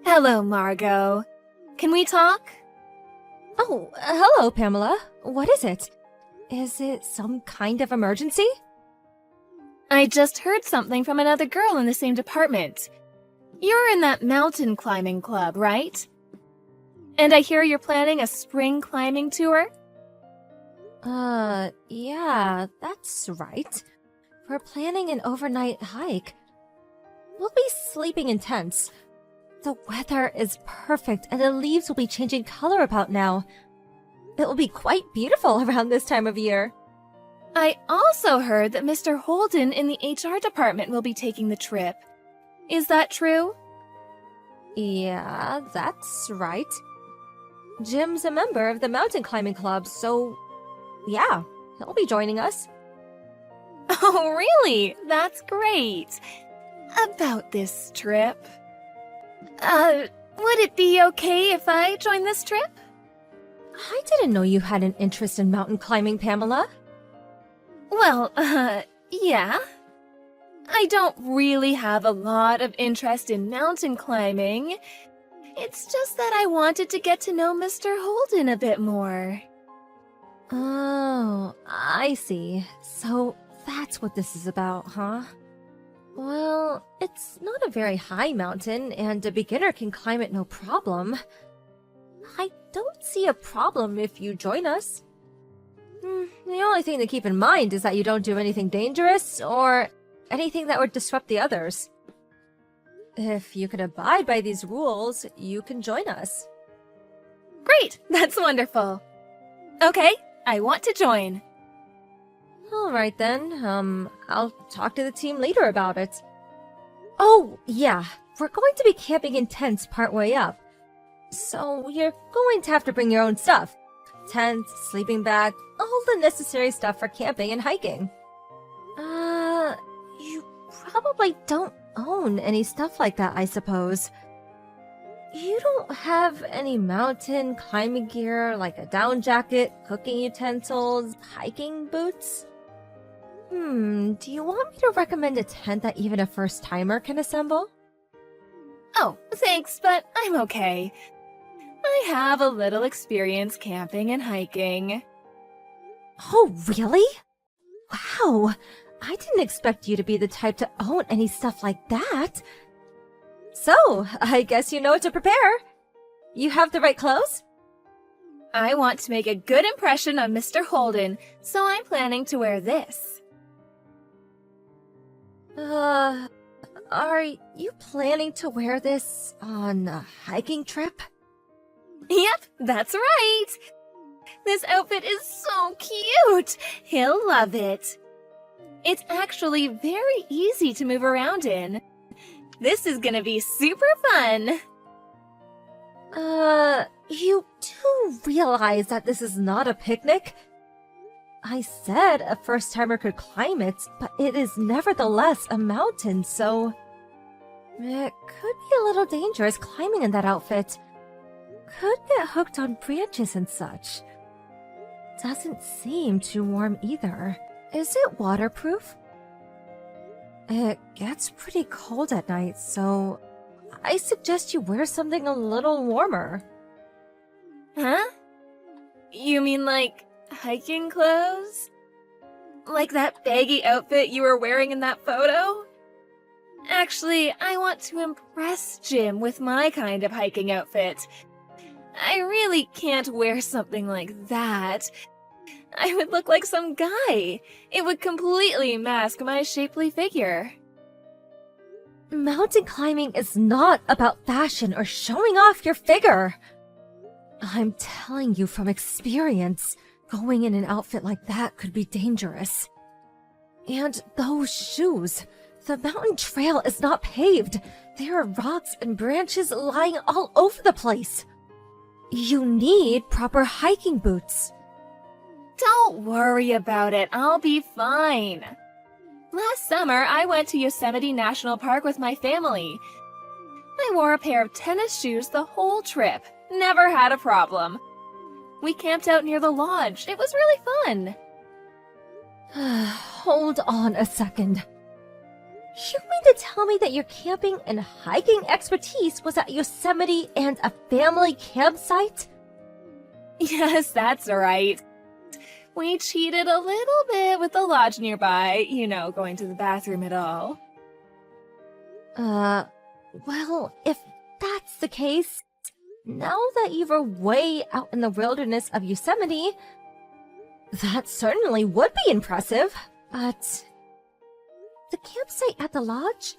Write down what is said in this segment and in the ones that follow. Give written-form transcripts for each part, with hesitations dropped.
Hello, Margot. Can we talk? Oh, hello, Pamela. What is it? Is it some kind of emergency? I just heard something from another girl in the same department. You're in that mountain climbing club, right? And I hear you're planning a spring climbing tour? Yeah, that's right. We're planning an overnight hike. We'll be sleeping in tents. The weather is perfect and the leaves will be changing color about now. It will be quite beautiful around this time of year. I also heard that Mr. Holden in the HR department will be taking the trip. Is that true? Yeah, that's right. Jim's a member of the mountain climbing club, so yeah, he'll be joining us. Oh, really? That's great. About this trip. Would it be okay if I join this trip? I didn't know you had an interest in mountain climbing, Pamela. Well, yeah. I don't really have a lot of interest in mountain climbing. It's just that I wanted to get to know Mr. Holden a bit more. Oh, I see. So that's what this is about, huh? Well, it's not a very high mountain, and a beginner can climb it no problem. I don't see a problem if you join us. The only thing to keep in mind is that you don't do anything dangerous or anything that would disrupt the others. If you can abide by these rules, you can join us. Great! That's wonderful. Okay, I want to join. Alright then, I'll talk to the team leader about it. Oh, yeah, we're going to be camping in tents partway up. So you're going to have to bring your own stuff. Tent, sleeping bag, all the necessary stuff for camping and hiking. You probably don't own any stuff like that, I suppose. You don't have any mountain climbing gear like a down jacket, cooking utensils, hiking boots? Do you want me to recommend a tent that even a first-timer can assemble? Oh, thanks, but I'm okay. I have a little experience camping and hiking. Oh, really? Wow! I didn't expect you to be the type to own any stuff like that. So, I guess you know what to prepare. You have the right clothes? I want to make a good impression on Mr. Holden, so I'm planning to wear this. Are you planning to wear this on a hiking trip? Yep, that's right. This outfit is so cute. He'll love it. It's actually very easy to move around in. This is gonna be super fun. You do realize that this is not a picnic? I said a first-timer could climb it, but it is nevertheless a mountain, so it could be a little dangerous climbing in that outfit. Could get hooked on branches and such. Doesn't seem too warm either. Is it waterproof? It gets pretty cold at night, so I suggest you wear something a little warmer. Huh? You mean like hiking clothes? Like that baggy outfit you were wearing in that photo? Actually, I want to impress Jim with my kind of hiking outfit. I really can't wear something like that. I would look like some guy. It would completely mask my shapely figure. Mountain climbing is not about fashion or showing off your figure. I'm telling you from experience, going in an outfit like that could be dangerous. And those shoes. The mountain trail is not paved. There are rocks and branches lying all over the place. You need proper hiking boots. Don't worry about it. I'll be fine. Last summer, I went to Yosemite National Park with my family. I wore a pair of tennis shoes the whole trip. Never had a problem. We camped out near the lodge. It was really fun. Hold on a second. You mean to tell me that your camping and hiking expertise was at Yosemite and a family campsite? Yes, that's right. We cheated a little bit with the lodge nearby, going to the bathroom at all. Well, if that's the case, now that you were way out in the wilderness of Yosemite, that certainly would be impressive, but the campsite at the lodge?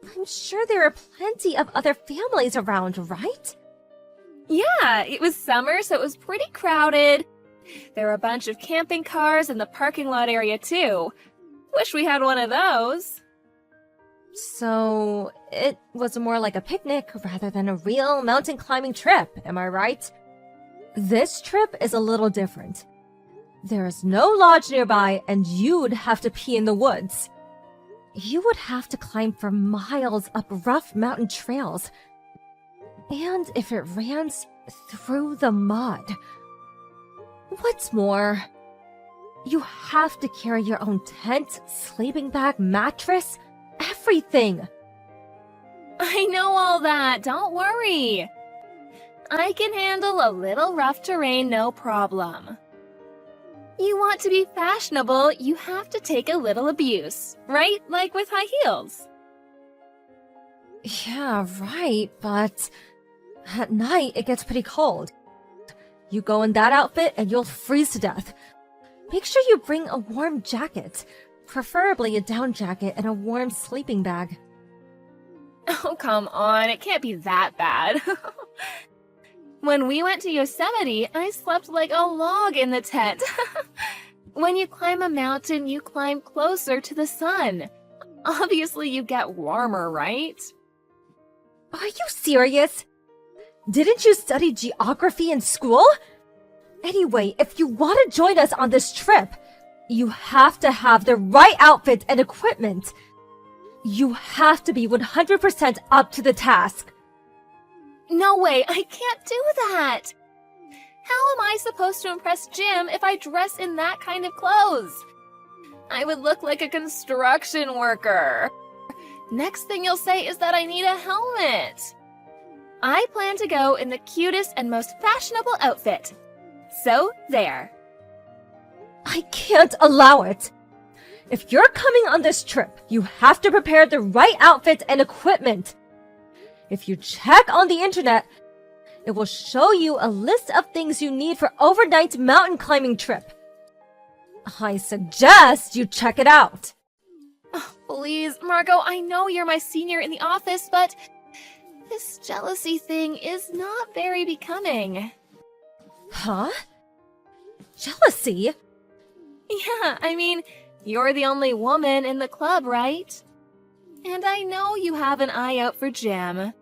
I'm sure there are plenty of other families around, right? Yeah, it was summer, so it was pretty crowded. There were a bunch of camping cars in the parking lot area, too. Wish we had one of those. So, it was more like a picnic rather than a real mountain climbing trip, am I right? This trip is a little different. There is no lodge nearby, and you'd have to pee in the woods. You would have to climb for miles up rough mountain trails. And if it ran through the mud. What's more, you have to carry your own tent, sleeping bag, mattress, everything. I know all that, don't worry. I can handle a little rough terrain, no problem. You want to be fashionable, you have to take a little abuse, right? Like with high heels. Yeah, right, but at night it gets pretty cold. You go in that outfit and you'll freeze to death. Make sure you bring a warm jacket, preferably a down jacket and a warm sleeping bag. Oh, come on, it can't be that bad. When we went to Yosemite, I slept like a log in the tent. When you climb a mountain, you climb closer to the sun. Obviously, you get warmer, right? Are you serious? Didn't you study geography in school? Anyway, if you want to join us on this trip, you have to have the right outfit and equipment. You have to be 100% up to the task. No way, I can't do that. How am I supposed to impress Jim if I dress in that kind of clothes? I would look like a construction worker. Next thing you'll say is that I need a helmet. I plan to go in the cutest and most fashionable outfit. So, there. I can't allow it. If you're coming on this trip, you have to prepare the right outfit and equipment. If you check on the internet, it will show you a list of things you need for overnight mountain climbing trip. I suggest you check it out. Oh, please, Margot, I know you're my senior in the office, but this jealousy thing is not very becoming. Huh? Jealousy? Yeah, I mean, you're the only woman in the club, right? And I know you have an eye out for Jim.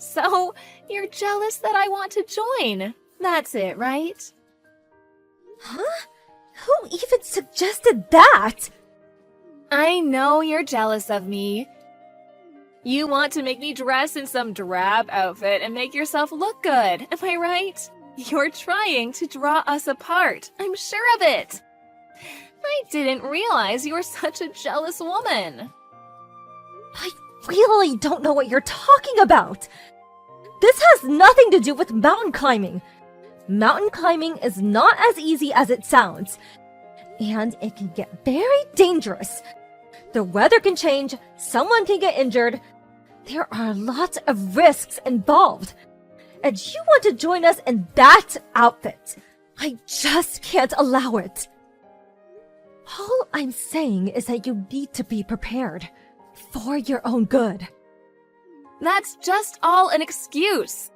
So, you're jealous that I want to join. That's it, right? Huh? Who even suggested that? I know you're jealous of me. You want to make me dress in some drab outfit and make yourself look good, am I right? You're trying to draw us apart, I'm sure of it. I didn't realize you were such a jealous woman. I really don't know what you're talking about. This has nothing to do with mountain climbing. Mountain climbing is not as easy as it sounds, and it can get very dangerous. The weather can change, someone can get injured. There are lots of risks involved. And you want to join us in that outfit. I just can't allow it. All I'm saying is that you need to be prepared for your own good. That's just all an excuse.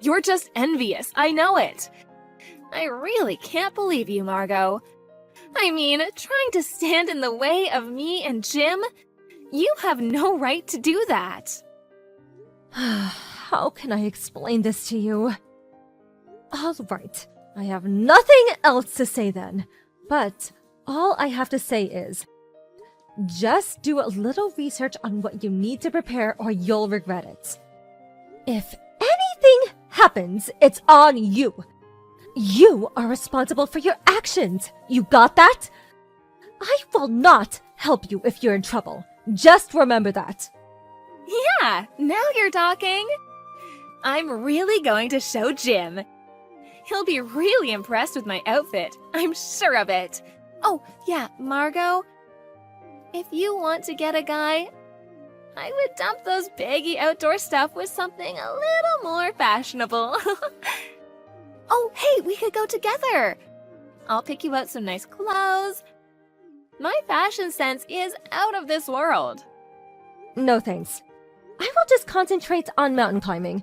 You're just envious, I know it. I really can't believe you, Margot. I mean, trying to stand in the way of me and Jim? You have no right to do that. How can I explain this to you? All right, I have nothing else to say then, but all I have to say is, just do a little research on what you need to prepare or you'll regret it. If anything happens, it's on you. You are responsible for your actions. You got that? I will not help you if you're in trouble. Just remember that. Yeah, now you're talking. I'm really going to show Jim. He'll be really impressed with my outfit. I'm sure of it. Oh, yeah, Margot. If you want to get a guy, I would dump those baggy outdoor stuff with something a little more fashionable. Oh, hey, we could go together. I'll pick you out some nice clothes. My fashion sense is out of this world. No thanks. I will just concentrate on mountain climbing.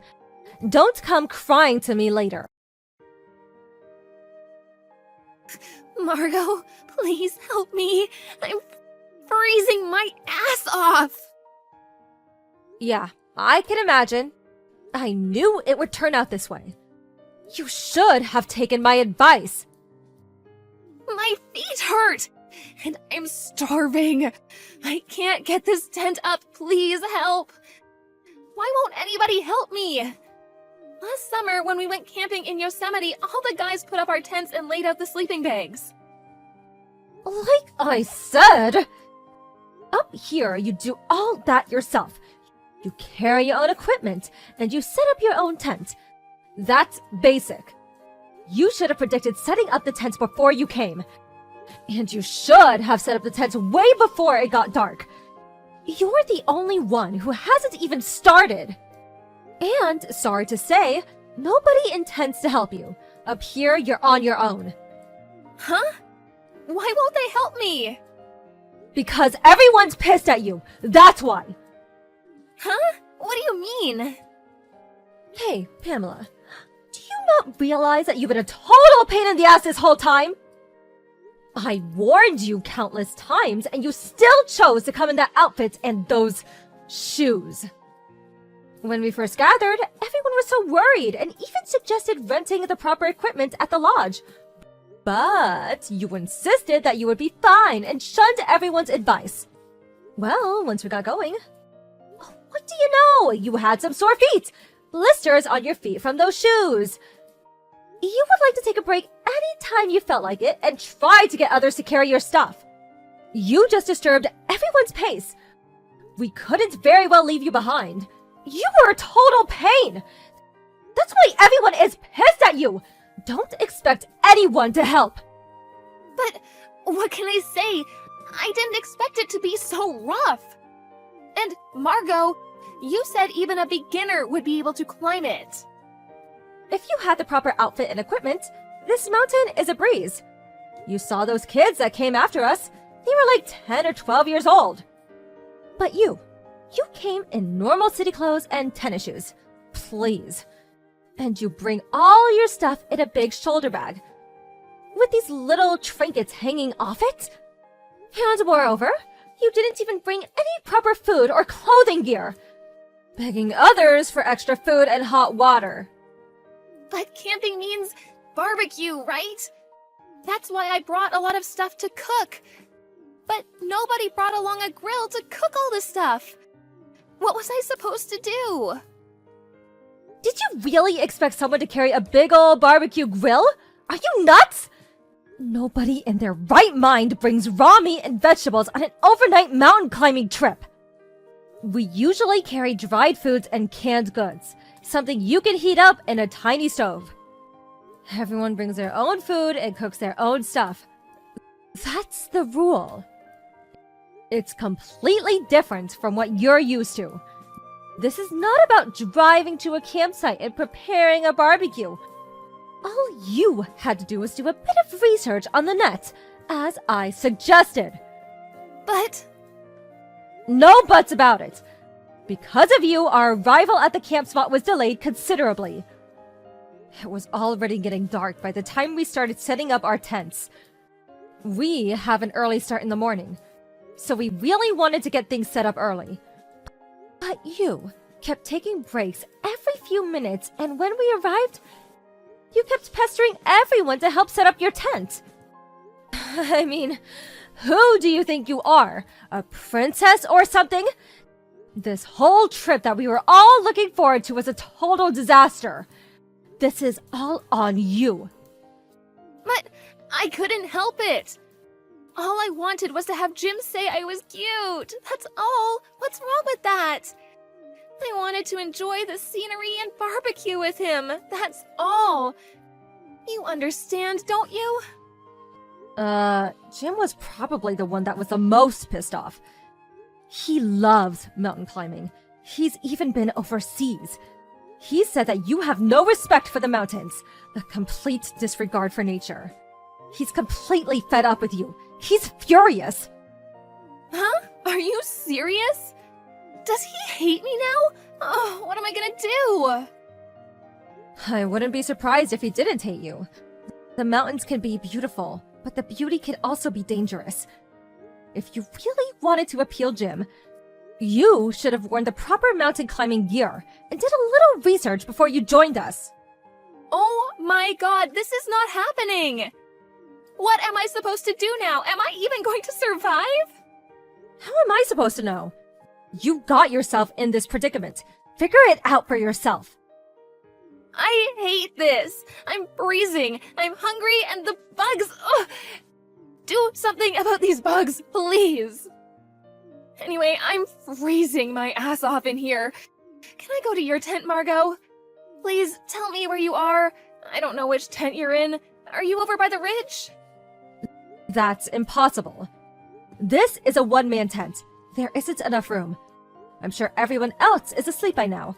Don't come crying to me later. Margot, please help me. I'm freezing my ass off. Yeah, I can imagine. I knew it would turn out this way. You should have taken my advice. My feet hurt, and I'm starving. I can't get this tent up. Please help. Why won't anybody help me? Last summer, when we went camping in Yosemite, all the guys put up our tents and laid out the sleeping bags. Like I said, up here you do all that yourself. You carry your own equipment, and you set up your own tent. That's basic. You should have predicted setting up the tents before you came. And you should have set up the tents way before it got dark. You're the only one who hasn't even started. And, sorry to say, nobody intends to help you. Up here, you're on your own. Huh? Why won't they help me? Because everyone's pissed at you. That's why. Huh? What do you mean? Hey, Pamela. Do you not realize that you've been a total pain in the ass this whole time? I warned you countless times, and you still chose to come in that outfit and those shoes. When we first gathered, everyone was so worried and even suggested renting the proper equipment at the lodge. But you insisted that you would be fine and shunned everyone's advice. Well, once we got going, what do you know? You had some sore feet, blisters on your feet from those shoes. You would like to take a break anytime you felt like it and try to get others to carry your stuff. You just disturbed everyone's pace. We couldn't very well leave you behind. You were a total pain. That's why everyone is pissed at you. Don't expect anyone to help. But what can I say? I didn't expect it to be so rough. And Margot, you said even a beginner would be able to climb it. If you had the proper outfit and equipment, this mountain is a breeze. You saw those kids that came after us. They were like 10 or 12 years old. But you came in normal city clothes and tennis shoes. Please. And you bring all your stuff in a big shoulder bag. With these little trinkets hanging off it. And moreover, you didn't even bring any proper food or clothing gear. Begging others for extra food and hot water. But camping means barbecue, right? That's why I brought a lot of stuff to cook. But nobody brought along a grill to cook all this stuff. What was I supposed to do? Did you really expect someone to carry a big ol' barbecue grill? Are you nuts? Nobody in their right mind brings raw meat and vegetables on an overnight mountain climbing trip. We usually carry dried foods and canned goods, something you can heat up in a tiny stove. Everyone brings their own food and cooks their own stuff. That's the rule. It's completely different from what you're used to. This is not about driving to a campsite and preparing a barbecue. All you had to do was do a bit of research on the net, as I suggested. But... No buts about it. Because of you, our arrival at the camp spot was delayed considerably. It was already getting dark by the time we started setting up our tents. We have an early start in the morning, so we really wanted to get things set up early. But you kept taking breaks every few minutes, and when we arrived, you kept pestering everyone to help set up your tent. I mean, who do you think you are? A princess or something? This whole trip that we were all looking forward to was a total disaster. This is all on you. But I couldn't help it. All I wanted was to have Jim say I was cute. That's all. What's wrong with that? I wanted to enjoy the scenery and barbecue with him. That's all. You understand, don't you? Jim was probably the one that was the most pissed off. He loves mountain climbing. He's even been overseas. He said that you have no respect for the mountains, a complete disregard for nature. He's completely fed up with you. He's furious. Huh? Are you serious? Does he hate me now? Oh, what am I gonna do? I wouldn't be surprised if he didn't hate you. The mountains can be beautiful, but the beauty can also be dangerous. If you really wanted to appeal Jim, you should have worn the proper mountain climbing gear and did a little research before you joined us. Oh my god, this is not happening! What am I supposed to do now? Am I even going to survive? How am I supposed to know? You got yourself in this predicament. Figure it out for yourself. I hate this. I'm freezing. I'm hungry and the bugs. Ugh. Do something about these bugs, please. Anyway, I'm freezing my ass off in here. Can I go to your tent, Margot? Please tell me where you are. I don't know which tent you're in. Are you over by the ridge? That's impossible. This is a one-man tent. There isn't enough room. I'm sure everyone else is asleep by now.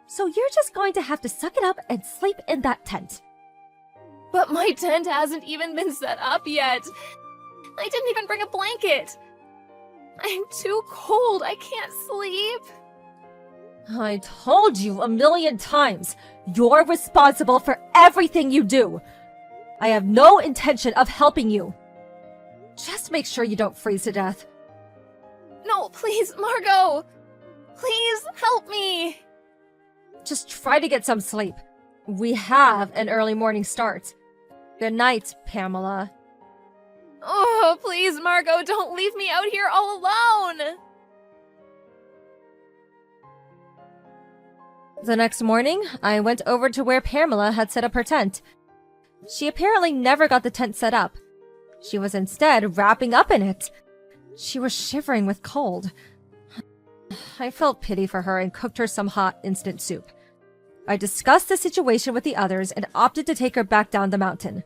So you're just going to have to suck it up and sleep in that tent. But my tent hasn't even been set up yet. I didn't even bring a blanket. I'm too cold. I can't sleep. I told you 1,000,000 times. You're responsible for everything you do. I have no intention of helping you. Just make sure you don't freeze to death. No, please, Margot. Please help me. Just try to get some sleep. We have an early morning start. Good night, Pamela. Oh, please, Margot, don't leave me out here all alone. The next morning, I went over to where Pamela had set up her tent. She apparently never got the tent set up. She was instead wrapping up in it. She was shivering with cold. I felt pity for her and cooked her some hot instant soup. I discussed the situation with the others and opted to take her back down the mountain.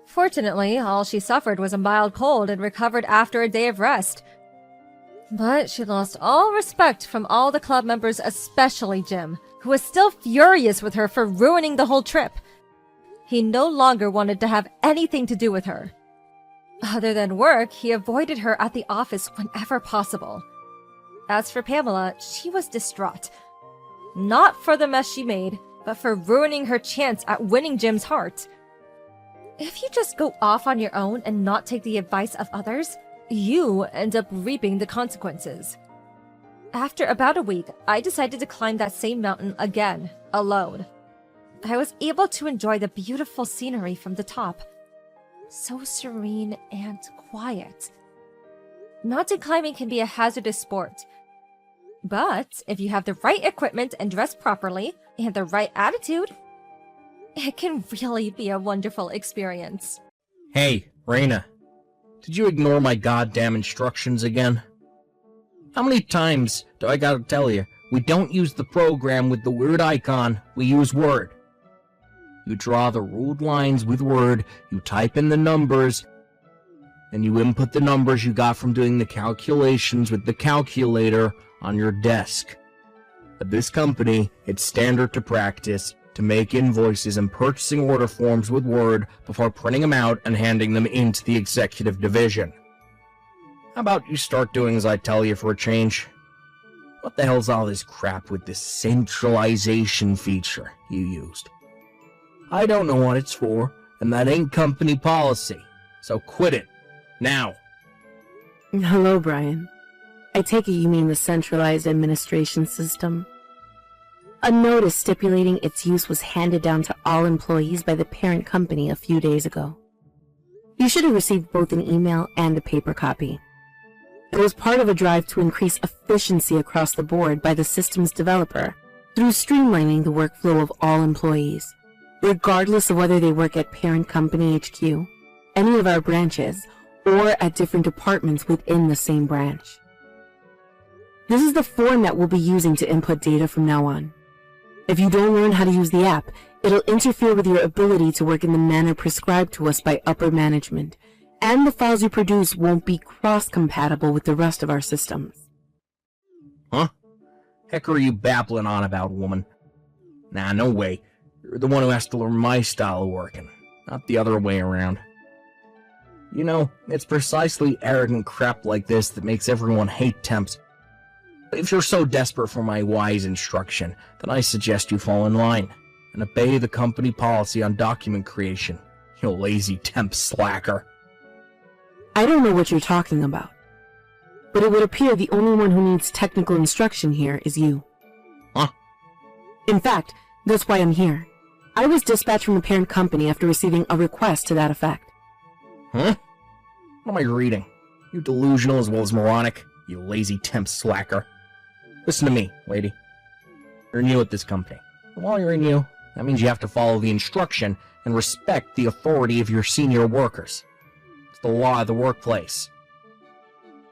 Fortunately, all she suffered was a mild cold and recovered after a day of rest. But she lost all respect from all the club members, especially Jim, who was still furious with her for ruining the whole trip. He no longer wanted to have anything to do with her. Other than work, he avoided her at the office whenever possible. As for Pamela, she was distraught. Not for the mess she made, but for ruining her chance at winning Jim's heart. If you just go off on your own and not take the advice of others, you end up reaping the consequences. After about a week, I decided to climb that same mountain again, alone. I was able to enjoy the beautiful scenery from the top. So serene and quiet. Mountain climbing can be a hazardous sport. But if you have the right equipment and dress properly, and the right attitude, it can really be a wonderful experience. Hey, Raina. Did you ignore my goddamn instructions again? How many times do I gotta tell you, we don't use the program with the weird icon, we use Word. You draw the ruled lines with Word, you type in the numbers, and you input the numbers you got from doing the calculations with the calculator on your desk. At this company, it's standard to practice to make invoices and purchasing order forms with Word before printing them out and handing them into the executive division. How about you start doing as I tell you for a change? What the hell's all this crap with this centralization feature you used? I don't know what it's for, and that ain't company policy, so quit it, now. Hello, Brian. I take it you mean the centralized administration system. A notice stipulating its use was handed down to all employees by the parent company a few days ago. You should have received both an email and a paper copy. It was part of a drive to increase efficiency across the board by the system's developer through streamlining the workflow of all employees, regardless of whether they work at parent company HQ, any of our branches, or at different departments within the same branch. This is the format we'll be using to input data from now on. If you don't learn how to use the app, it'll interfere with your ability to work in the manner prescribed to us by upper management, and the files you produce won't be cross-compatible with the rest of our systems. Huh? Heck are you babbling on about, woman? Nah, no way. You're the one who has to learn my style of working, not the other way around. You know, it's precisely arrogant crap like this that makes everyone hate temps. If you're so desperate for my wise instruction, then I suggest you fall in line and obey the company policy on document creation, you lazy temp slacker. I don't know what you're talking about, but it would appear the only one who needs technical instruction here is you. Huh? In fact, that's why I'm here. I was dispatched from the parent company after receiving a request to that effect. Huh? What am I reading? You delusional as well as moronic, you lazy temp slacker. Listen to me, lady. You're new at this company. And while you're new, that means you have to follow the instruction and respect the authority of your senior workers. It's the law of the workplace.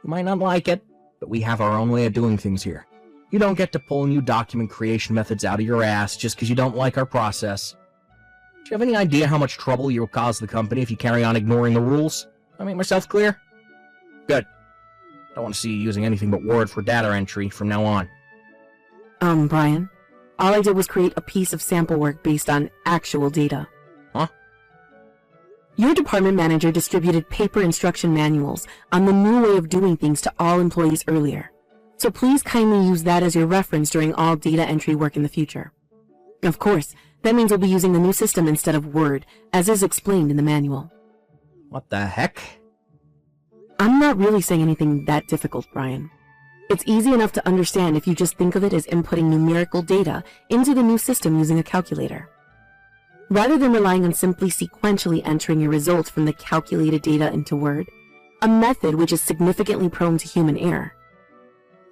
You might not like it, but we have our own way of doing things here. You don't get to pull new document creation methods out of your ass just because you don't like our process. Do you have any idea how much trouble you'll cause the company if you carry on ignoring the rules? I make myself clear? Good. Don't want to see you using anything but Word for data entry from now on. Brian, all I did was create a piece of sample work based on actual data. Huh? Your department manager distributed paper instruction manuals on the new way of doing things to all employees earlier. So please kindly use that as your reference during all data entry work in the future. Of course, that means we'll be using the new system instead of Word, as is explained in the manual. What the heck? I'm not really saying anything that difficult, Brian. It's easy enough to understand if you just think of it as inputting numerical data into the new system using a calculator. Rather than relying on simply sequentially entering your results from the calculated data into Word, a method which is significantly prone to human error.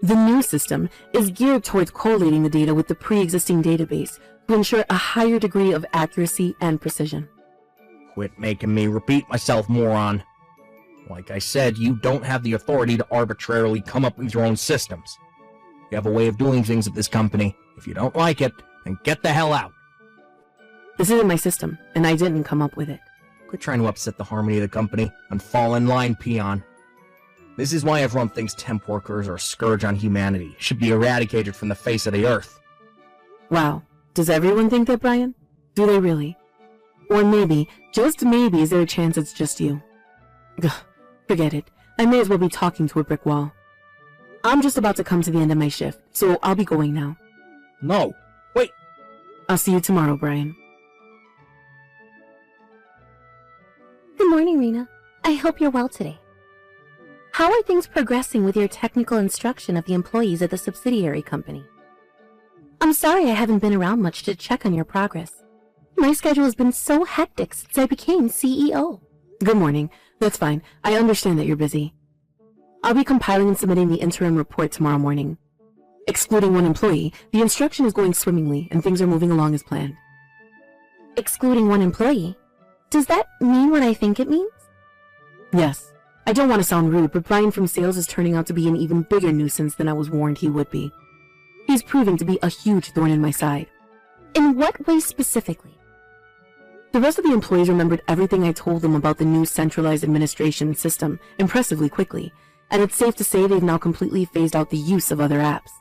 The new system is geared towards collating the data with the pre-existing database to ensure a higher degree of accuracy and precision. Quit making me repeat myself, moron. Like I said, you don't have the authority to arbitrarily come up with your own systems. You have a way of doing things at this company. If you don't like it, then get the hell out. This isn't my system, and I didn't come up with it. Quit trying to upset the harmony of the company and fall in line, peon. This is why everyone thinks temp workers are a scourge on humanity, should be eradicated from the face of the earth. Wow, does everyone think that, Brian? Do they really? Or maybe, just maybe, is there a chance it's just you? Ugh, forget it. I may as well be talking to a brick wall. I'm just about to come to the end of my shift, so I'll be going now. No, wait. I'll see you tomorrow, Brian. Good morning, Rena. I hope you're well today. How are things progressing with your technical instruction of the employees at the subsidiary company? I'm sorry I haven't been around much to check on your progress. My schedule has been so hectic since I became CEO. Good morning. That's fine. I understand that you're busy. I'll be compiling and submitting the interim report tomorrow morning. Excluding one employee, the instruction is going swimmingly and things are moving along as planned. Excluding one employee? Does that mean what I think it means? Yes. I don't want to sound rude, but Brian from sales is turning out to be an even bigger nuisance than I was warned he would be. He's proving to be a huge thorn in my side. In what way specifically? The rest of the employees remembered everything I told them about the new centralized administration system impressively quickly, and it's safe to say they've now completely phased out the use of other apps.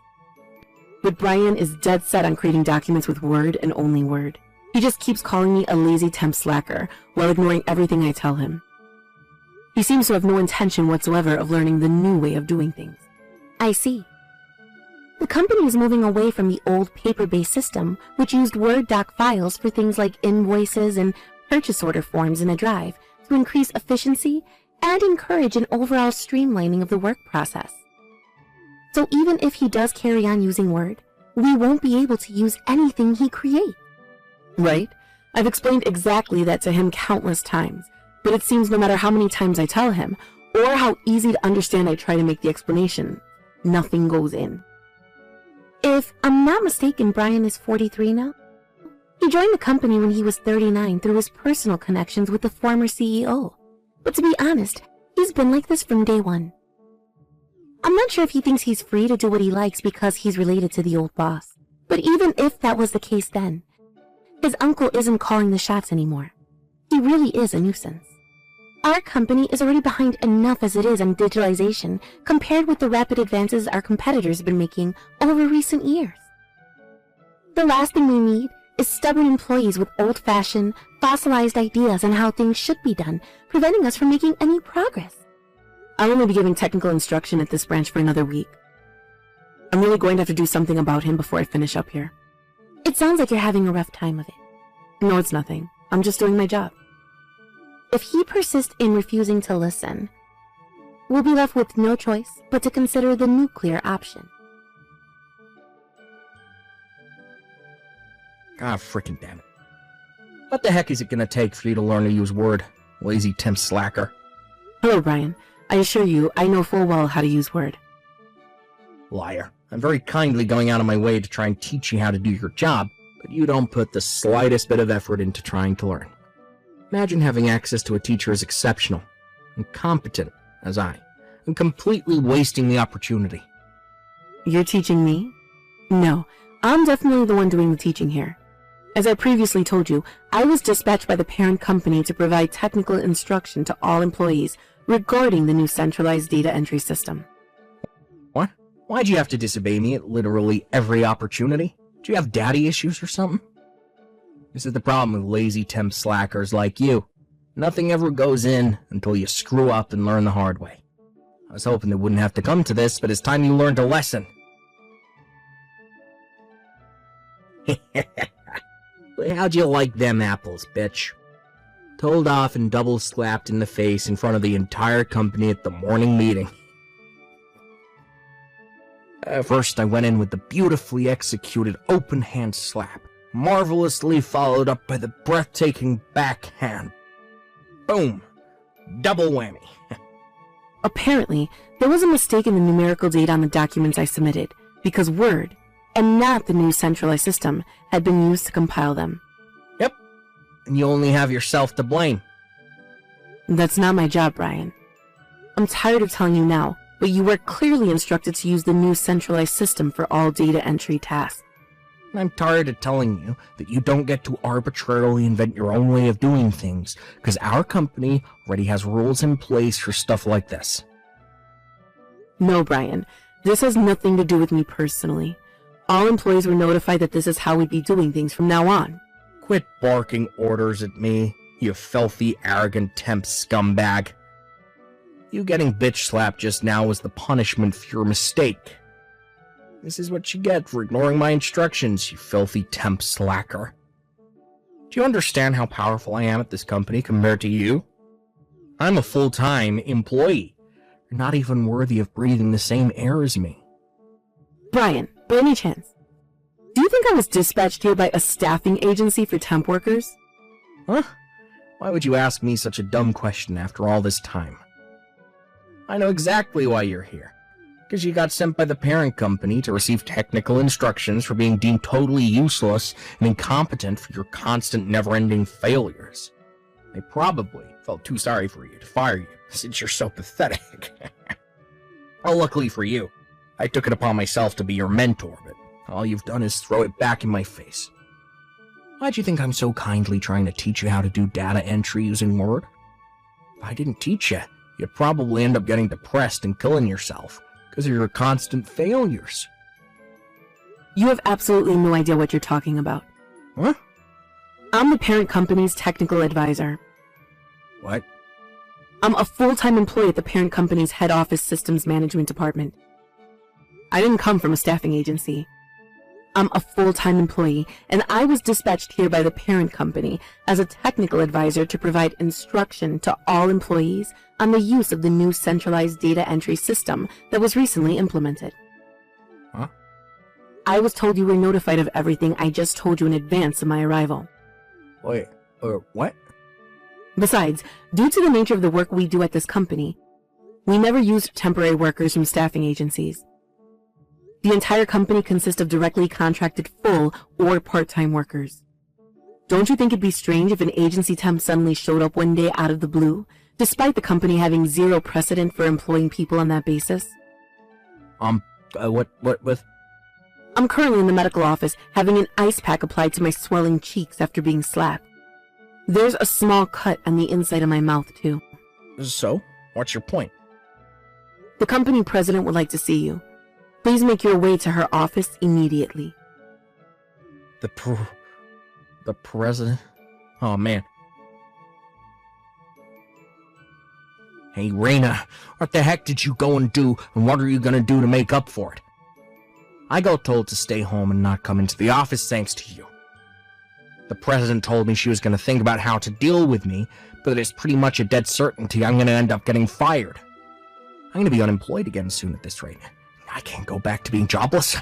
But Brian is dead set on creating documents with Word and only Word. He just keeps calling me a lazy temp slacker while ignoring everything I tell him. He seems to have no intention whatsoever of learning the new way of doing things. I see. The company is moving away from the old paper-based system, which used Word doc files for things like invoices and purchase order forms in a drive to increase efficiency and encourage an overall streamlining of the work process. So even if he does carry on using Word, we won't be able to use anything he creates. Right? I've explained exactly that to him countless times, but it seems no matter how many times I tell him, or how easy to understand I try to make the explanation, nothing goes in. If I'm not mistaken, Brian is 43 now. He joined the company when he was 39 through his personal connections with the former CEO. But to be honest, he He's been like this from day one. I'm not sure if he thinks he's free to do what he likes because he's related to the old boss. But even if that was the case then, his uncle isn't calling the shots anymore. He really is a nuisance. Our company is already behind enough as it is on digitalization compared with the rapid advances our competitors have been making over recent years. The last thing we need is stubborn employees with old-fashioned, fossilized ideas on how things should be done, preventing us from making any progress. I'll only be giving technical instruction at this branch for another week. I'm really going to have to do something about him before I finish up here. It sounds like you're having a rough time of it. No, it's nothing. I'm just doing my job. If he persists in refusing to listen, we'll be left with no choice but to consider the nuclear option. God frickin' damn it. What the heck is it gonna take for you to learn to use Word, lazy temp slacker? Hello, Brian. I assure you, I know full well how to use Word. Liar. I'm very kindly going out of my way to try and teach you how to do your job, but you don't put the slightest bit of effort into trying to learn. Imagine having access to a teacher as exceptional and competent as I, and completely wasting the opportunity. You're teaching me? No, I'm definitely the one doing the teaching here. As I previously told you, I was dispatched by the parent company to provide technical instruction to all employees regarding the new centralized data entry system. What? Why'd you have to disobey me at literally every opportunity? Do you have daddy issues or something? This is the problem with lazy temp slackers like you. Nothing ever goes in until you screw up and learn the hard way. I was hoping it wouldn't have to come to this, but it's time you learned a lesson. How'd you like them apples, bitch? Told off and double slapped in the face in front of the entire company at the morning meeting. First, I went in with the beautifully executed open hand slap, marvelously followed up by the breathtaking backhand. Boom! Double whammy. Apparently, there was a mistake in the numerical data on the documents I submitted, because Word, and not the new centralized system, had been used to compile them. Yep, and you only have yourself to blame. That's not my job, Brian. I'm tired of telling you now, but you were clearly instructed to use the new centralized system for all data entry tasks. I'm tired of telling you that you don't get to arbitrarily invent your own way of doing things, because our company already has rules in place for stuff like this. No, Brian. This has nothing to do with me personally. All employees were notified that this is how we'd be doing things from now on. Quit barking orders at me, you filthy, arrogant temp scumbag. You getting bitch slapped just now was the punishment for your mistake. This is what you get for ignoring my instructions, you filthy temp slacker. Do you understand how powerful I am at this company compared to you? I'm a full-time employee. You're not even worthy of breathing the same air as me. Brian, by any chance, do you think I was dispatched here by a staffing agency for temp workers? Huh? Why would you ask me such a dumb question after all this time? I know exactly why you're here. Because you got sent by the parent company to receive technical instructions for being deemed totally useless and incompetent for your constant, never-ending failures. They probably felt too sorry for you to fire you, since you're so pathetic. Well, luckily for you, I took it upon myself to be your mentor, but all you've done is throw it back in my face. Why'd you think I'm so kindly trying to teach you how to do data entry using Word? If I didn't teach you, you'd probably end up getting depressed and killing yourself because of your constant failures. You have absolutely no idea what you're talking about. What? I'm the parent company's technical advisor. What? I'm a full-time employee at the parent company's head office systems management department. I didn't come from a staffing agency. I'm a full-time employee, and I was dispatched here by the parent company as a technical advisor to provide instruction to all employees on the use of the new centralized data entry system that was recently implemented. Huh? I was told you were notified of everything I just told you in advance of my arrival. Wait, what? Besides, due to the nature of the work we do at this company, we never use temporary workers from staffing agencies. The entire company consists of directly contracted full or part-time workers. Don't you think it'd be strange if an agency temp suddenly showed up one day out of the blue, despite the company having zero precedent for employing people on that basis. What with? I'm currently in the medical office having an ice pack applied to my swelling cheeks after being slapped. There's a small cut on the inside of my mouth, too. So, what's your point? The company president would like to see you. Please make your way to her office immediately. The president? Oh, man. Hey, Raina, what the heck did you go and do, and what are you gonna do to make up for it? I got told to stay home and not come into the office thanks to you. The president told me she was gonna think about how to deal with me, but it's pretty much a dead certainty I'm gonna end up getting fired. I'm gonna be unemployed again soon at this rate. I can't go back to being jobless.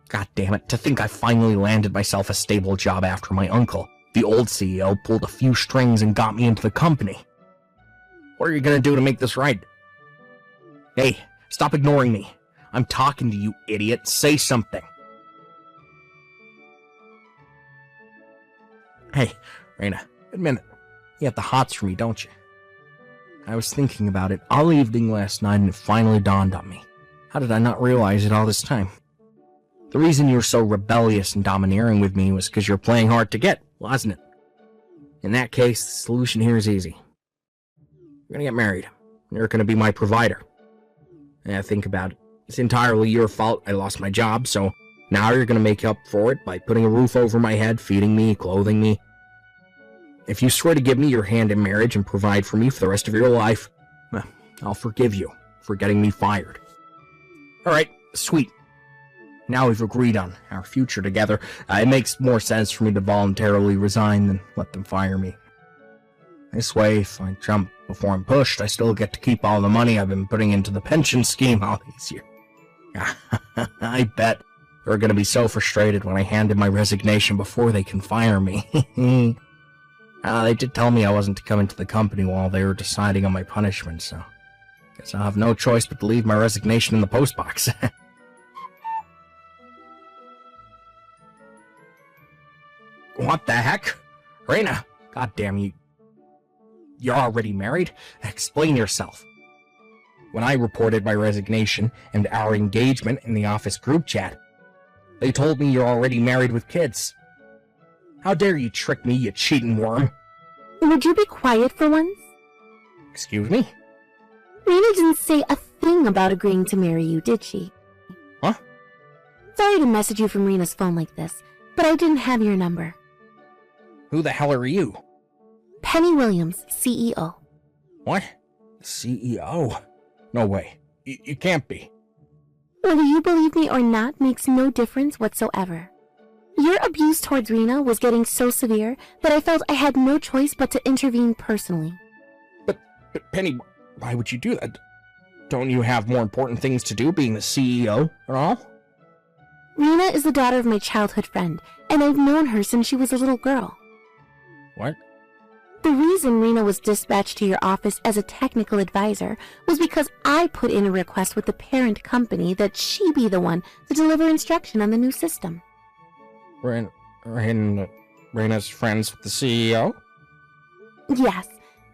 God damn it, to think I finally landed myself a stable job after my uncle, the old CEO, pulled a few strings and got me into the company. What are you gonna do to make this right? Hey, stop ignoring me. I'm talking to you, idiot. Say something. Hey, Raina, admit it. You have the hots for me, don't you? I was thinking about it all evening last night and it finally dawned on me. How did I not realize it all this time? The reason you were so rebellious and domineering with me was because you were playing hard to get, wasn't it? In that case, the solution here is easy. You're gonna get married. You're gonna be my provider. Yeah, think about it. It's entirely your fault I lost my job, so now you're gonna make up for it by putting a roof over my head, feeding me, clothing me. If you swear to give me your hand in marriage and provide for me for the rest of your life, I'll forgive you for getting me fired. Alright, sweet. Now we've agreed on our future together. It makes more sense for me to voluntarily resign than let them fire me. This way, if I jump before I'm pushed, I still get to keep all the money I've been putting into the pension scheme all these years. I bet they're going to be so frustrated when I hand in my resignation before they can fire me. They did tell me I wasn't to come into the company while they were deciding on my punishment, so guess I'll have no choice but to leave my resignation in the postbox. What the heck? Raina, goddamn you. You're already married? Explain yourself. When I reported my resignation and our engagement in the office group chat, they told me you're already married with kids. How dare you trick me, you cheating worm? Would you be quiet for once? Excuse me? Rena didn't say a thing about agreeing to marry you, did she? Huh? Sorry to message you from Rena's phone like this, but I didn't have your number. Who the hell are you? Penny Williams, CEO. What? CEO? No way. You can't be. Whether you believe me or not makes no difference whatsoever. Your abuse towards Rena was getting so severe that I felt I had no choice but to intervene personally. But Penny, why would you do that? Don't you have more important things to do, being the CEO and all? Rena is the daughter of my childhood friend, and I've known her since she was a little girl. What? The reason Rena was dispatched to your office as a technical advisor was because I put in a request with the parent company that she be the one to deliver instruction on the new system. Reina's friends with the CEO? Yes,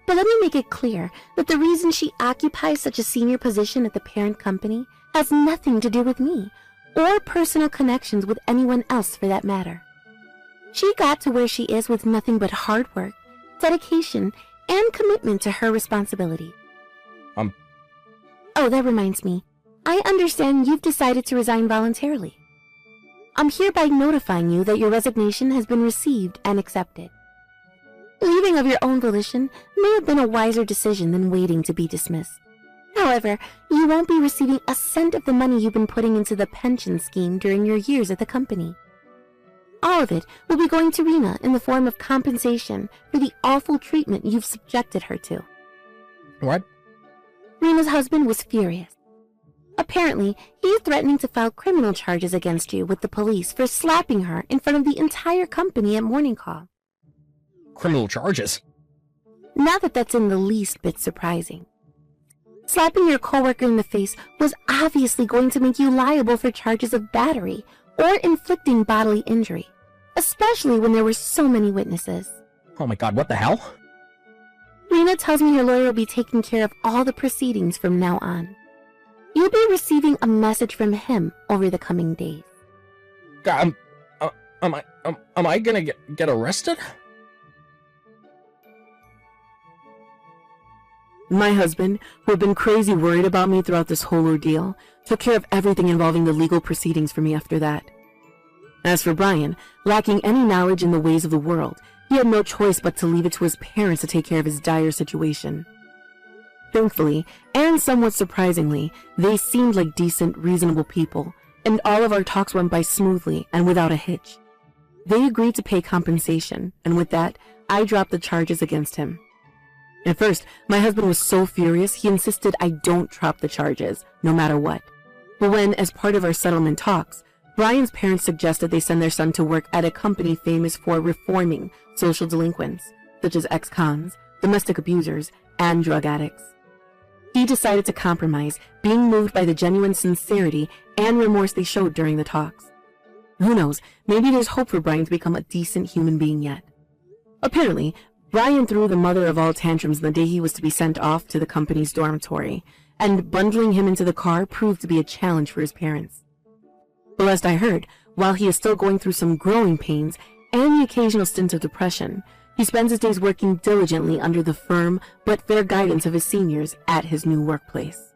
but let me make it clear that the reason she occupies such a senior position at the parent company has nothing to do with me, or personal connections with anyone else for that matter. She got to where she is with nothing but hard work, dedication, and commitment to her responsibility. Oh, that reminds me. I understand you've decided to resign voluntarily. I'm hereby notifying you that your resignation has been received and accepted. Leaving of your own volition may have been a wiser decision than waiting to be dismissed. However, you won't be receiving a cent of the money you've been putting into the pension scheme during your years at the company. All of it will be going to Rena in the form of compensation for the awful treatment you've subjected her to. What? Rena's husband was furious. Apparently, he's threatening to file criminal charges against you with the police for slapping her in front of the entire company at morning call. Criminal charges? Not that that's in the least bit surprising. Slapping your coworker in the face was obviously going to make you liable for charges of battery or inflicting bodily injury, especially when there were so many witnesses. Oh my god, what the hell? Rena tells me her lawyer will be taking care of all the proceedings from now on. You'll be receiving a message from him over the coming days. God, am I gonna get arrested? My husband, who had been crazy worried about me throughout this whole ordeal, took care of everything involving the legal proceedings for me after that. As for Brian, lacking any knowledge in the ways of the world, he had no choice but to leave it to his parents to take care of his dire situation. Thankfully, and somewhat surprisingly, they seemed like decent, reasonable people, and all of our talks went by smoothly and without a hitch. They agreed to pay compensation, and with that, I dropped the charges against him. At first, my husband was so furious he insisted I don't drop the charges, no matter what. But when, as part of our settlement talks, Brian's parents suggested they send their son to work at a company famous for reforming social delinquents, such as ex-cons, domestic abusers, and drug addicts, he decided to compromise, being moved by the genuine sincerity and remorse they showed during the talks. Who knows, maybe there's hope for Brian to become a decent human being yet. Apparently, Brian threw the mother of all tantrums the day he was to be sent off to the company's dormitory, and bundling him into the car proved to be a challenge for his parents. But last I heard, while he is still going through some growing pains and the occasional stint of depression, he spends his days working diligently under the firm but fair guidance of his seniors at his new workplace.